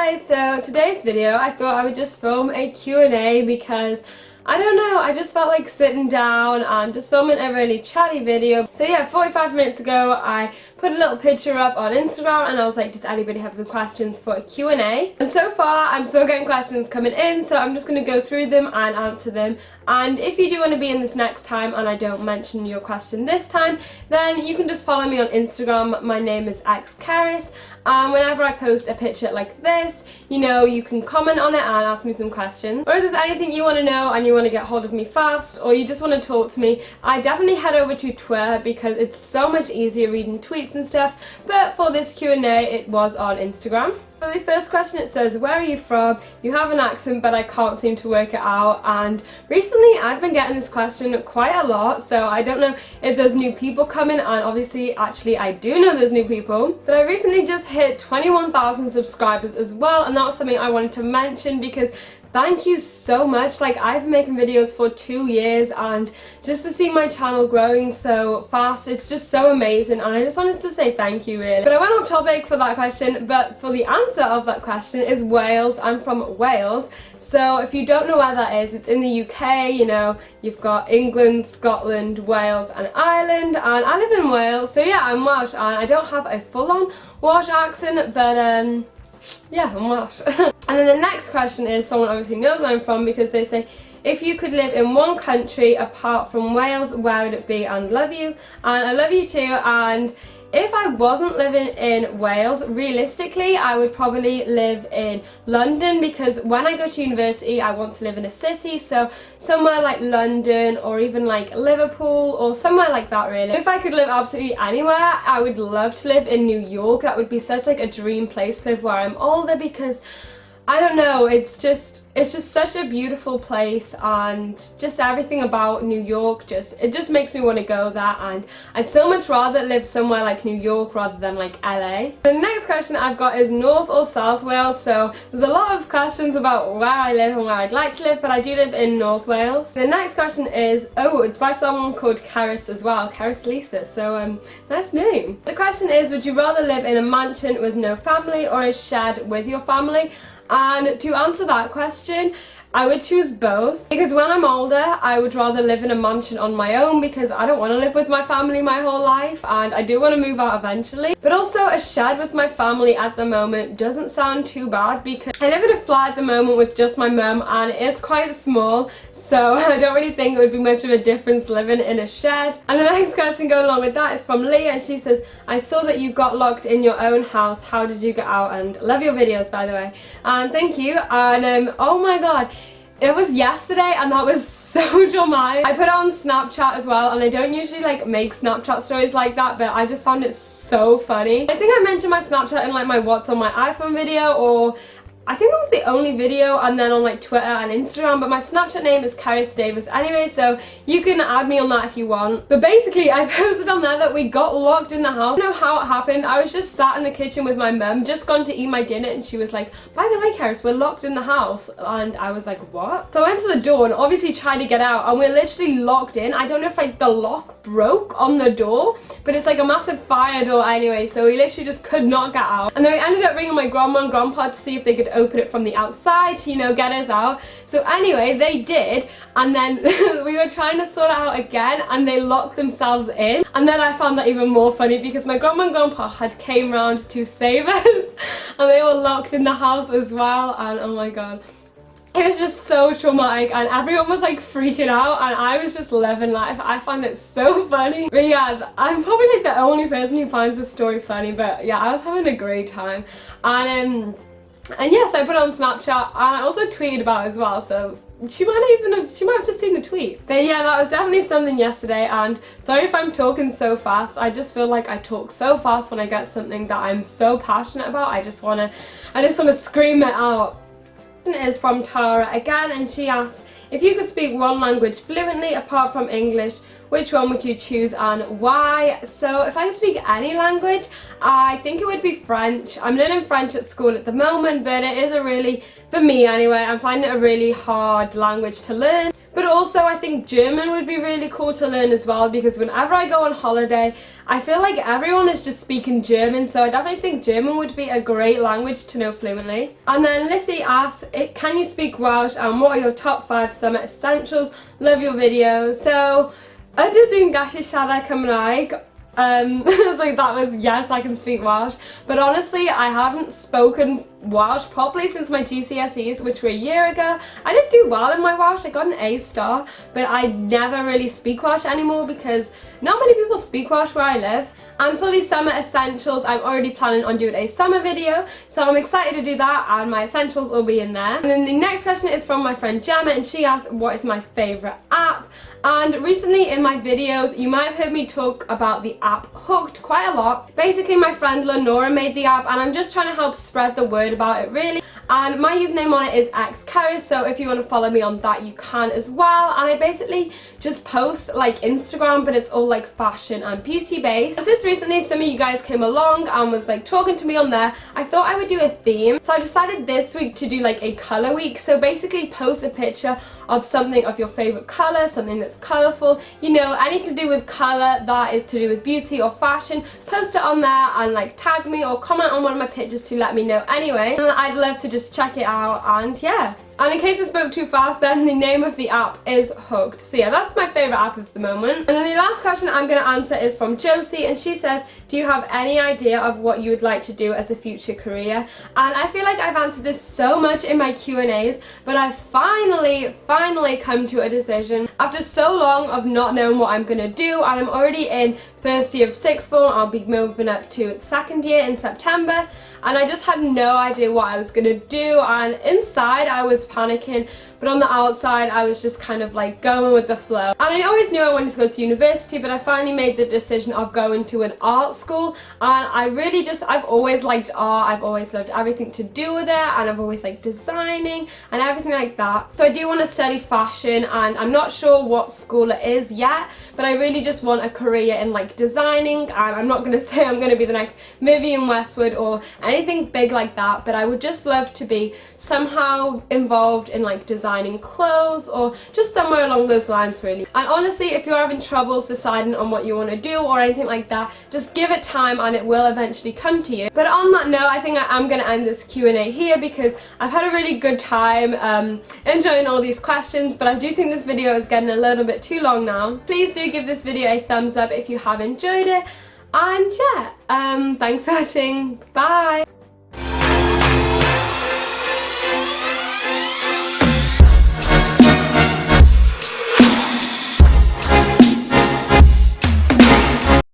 Hi, so today's video I thought I would just film a Q&A because I don't know, I just felt like sitting down and just filming a really chatty video. So yeah, 45 minutes ago I put a little picture up on Instagram and I was like, does anybody have some questions for a Q&A? And so far I'm still getting questions coming in, so I'm just going to go through them and answer them. And if you do want to be in this next time and I don't mention your question this time, then you can just follow me on Instagram. My name is Cerys. Whenever I post a picture like this, you know, you can comment on it and ask me some questions. Or if there's anything you want to know and you want to get hold of me fast, or you just want to talk to me, I definitely head over to Twitter because it's so much easier reading tweets and stuff. But for this Q&A, it was on Instagram. So the first question, it says, where are you from? You have an accent but I can't seem to work it out. And recently I've been getting this question quite a lot, so I don't know if there's new people coming, and obviously actually I do know there's new people. But I recently just hit 21,000 subscribers as well, and that was something I wanted to mention because thank you so much. Like, I've been making videos for 2 years and just to see my channel growing so fast, it's just so amazing, and I just wanted to say thank you really. But I went off topic for that question, but for the answer of that question is Wales. I'm from Wales. So if you don't know where that is, it's in the UK, you know, you've got England, Scotland, Wales and Ireland, and I live in Wales. So yeah, I'm Welsh and I don't have a full-on Welsh accent, but yeah, I'm Welsh. And then the next question is, someone obviously knows where I'm from because they say, if you could live in one country apart from Wales, where would it be? And love you. And I love you too. And if I wasn't living in Wales, realistically, I would probably live in London because when I go to university, I want to live in a city. So somewhere like London or even like Liverpool or somewhere like that really. If I could live absolutely anywhere, I would love to live in New York. That would be such like a dream place to live where I'm older because I don't know, it's just such a beautiful place, and just everything about New York it just makes me want to go there, and I'd so much rather live somewhere like New York rather than like LA. The next question I've got is North or South Wales. So there's a lot of questions about where I live and where I'd like to live, but I do live in North Wales. The next question is, oh, it's by someone called Cerys as well, Cerys Lisa, so nice name. The question is, would you rather live in a mansion with no family or a shed with your family? And to answer that question, I would choose both, because when I'm older I would rather live in a mansion on my own because I don't want to live with my family my whole life, and I do want to move out eventually. But also a shed with my family at the moment doesn't sound too bad because I live in a flat at the moment with just my mum and it is quite small, so I don't really think it would be much of a difference living in a shed. And the next question going along with that is from Leah, and she says, I saw that you got locked in your own house. How did you get out? And love your videos, by the way. And thank you. And oh my god, it was yesterday and that was so dramatic. I put it on Snapchat as well, and I don't usually like make Snapchat stories like that, but I just found it so funny. I think I mentioned my Snapchat in like my what's on my iPhone video, or I think that was the only video, and then on like Twitter and Instagram, but my Snapchat name is Davies anyway, so you can add me on that if you want. But basically I posted on there that we got locked in the house. I don't know how it happened. I was just sat in the kitchen with my mum, just gone to eat my dinner, and she was like, by the way, Cerys, we're locked in the house. And I was like, what? So I went to the door and obviously tried to get out, and we're literally locked in. I don't know if like the lock broke on the door, but it's like a massive fire door anyway, so we literally just could not get out. And then we ended up ringing my grandma and grandpa to see if they could open it from the outside to, you know, get us out. So anyway, they did, and then we were trying to sort it out again and they locked themselves in. And then I found that even more funny because my grandma and grandpa had came round to save us and they were locked in the house as well, and oh my god. It was just so traumatic and everyone was like freaking out and I was just living life. I find it so funny. But yeah, I'm probably like the only person who finds this story funny, but yeah, I was having a great time. And yes, I put it on Snapchat and I also tweeted about it as well, so she might have just seen the tweet. But yeah, that was definitely something yesterday, and sorry if I'm talking so fast. I just feel like I talk so fast when I get something that I'm so passionate about. I just wanna scream it out. Is from Tara again, and she asks, if you could speak one language fluently apart from English, which one would you choose and why? So if I could speak any language, I think it would be French. I'm learning French at school at the moment, but it is a really, for me anyway, I'm finding it a really hard language to learn. But also I think German would be really cool to learn as well, because whenever I go on holiday, I feel like everyone is just speaking German, so I definitely think German would be a great language to know fluently. And then Lizzie asks, can you speak Welsh and what are your top 5 summer essentials? Love your videos. So, ydw dwi'n gallu siarad Cymraeg. So that was yes, I can speak Welsh, but honestly I haven't spoken Welsh properly since my GCSEs, which were a year ago. I did do well in my Welsh, I got an A star, but I never really speak Welsh anymore because not many people speak Welsh where I live. And for these summer essentials, I'm already planning on doing a summer video, so I'm excited to do that and my essentials will be in there. And then the next question is from my friend Gemma, and she asked, what is my favourite app? And recently in my videos, you might have heard me talk about the app Hooked quite a lot. Basically my friend Lenora made the app and I'm just trying to help spread the word about it really. And my username on it is Cerys, so if you want to follow me on that you can as well. And I basically just post like Instagram, but it's all like fashion and beauty based. And since recently some of you guys came along and was like talking to me on there, I thought I would do a theme. So I decided this week to do like a colour week. So basically post a picture of something of your favourite colour, something that's colourful, you know, anything to do with colour that is to do with beauty or fashion. Post it on there and like tag me or comment on one of my pictures to let me know anyway. And I'd love to just check it out, and yeah. And in case I spoke too fast, then the name of the app is Hooked. So yeah, that's my favourite app of the moment. And then the last question I'm going to answer is from Josie, and she says, do you have any idea of what you would like to do as a future career? And I feel like I've answered this so much in my Q&As, but I've finally come to a decision. After so long of not knowing what I'm going to do, and I'm already in first year of sixth form, I'll be moving up to second year in September, and I just had no idea what I was going to do, and inside I was panicking, but on the outside I was just kind of like going with the flow. And I always knew I wanted to go to university, but I finally made the decision of going to an art school, and I've always liked art, I've always loved everything to do with it, and I've always liked designing and everything like that. So I do want to study fashion, and I'm not sure what school it is yet, but I really just want a career in like designing. And I'm not going to say I'm going to be the next Vivienne Westwood or anything big like that, but I would just love to be somehow involved in like designing clothes or just somewhere along those lines really. And honestly, if you're having troubles deciding on what you want to do or anything like that, just give it time and it will eventually come to you. But on that note, I think I am going to end this Q&A here because I've had a really good time enjoying all these questions, but I do think this video is getting a little bit too long now. Please do give this video a thumbs up if you have enjoyed it, and yeah, thanks for watching, bye!